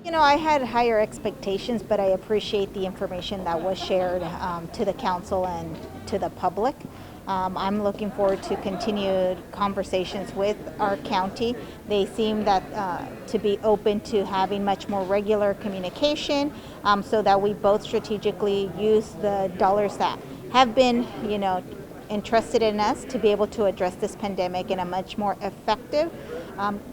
I had higher expectations, but I appreciate the information that was shared to the council and to the public. I'm looking forward to continued conversations with our county. They seem that to be open to having much more regular communication, so that we both strategically use the dollars that have been, entrusted in us to be able to address this pandemic in a much more effective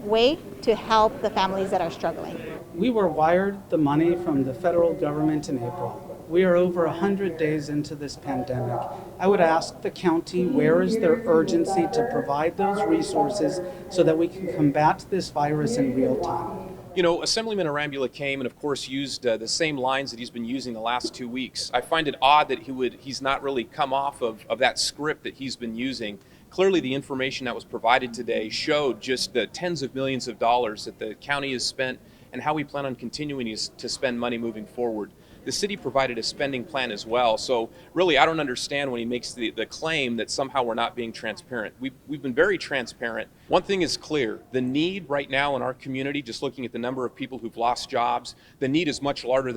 way to help the families that are struggling. We were wired the money from the federal government in April. We are over 100 days into this pandemic. I would ask the county, where is their urgency to provide those resources so that we can combat this virus in real time? You know, Assemblyman Arambula came and, of course, used the same lines that he's been using the last 2 weeks. I find it odd that he's not really come off of that script that he's been using. Clearly, the information that was provided today showed just the tens of millions of dollars that the county has spent and how we plan on continuing to spend money moving forward. The city provided a spending plan as well. So really, I don't understand when he makes the claim that somehow we're not being transparent. We've been very transparent. One thing is clear. The need right now in our community, just looking at the number of people who've lost jobs, the need is much larger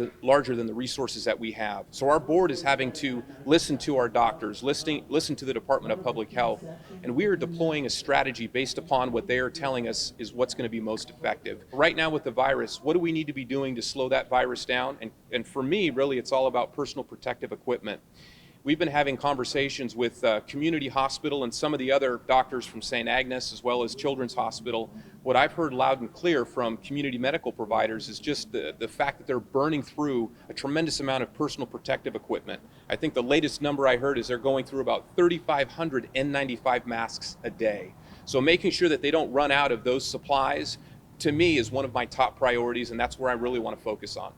than the resources that we have. So our board is having to listen to our doctors, listen to the Department of Public Health, and we are deploying a strategy based upon what they are telling us is what's going to be most effective. Right now with the virus, what do we need to be doing to slow that virus down? And for me, really, it's all about personal protective equipment. We've been having conversations with Community Hospital and some of the other doctors from St. Agnes, as well as Children's Hospital. What I've heard loud and clear from community medical providers is just the fact that they're burning through a tremendous amount of personal protective equipment. I think the latest number I heard is they're going through about 3,500 N95 masks a day. So making sure that they don't run out of those supplies, to me, is one of my top priorities, and that's where I really want to focus on.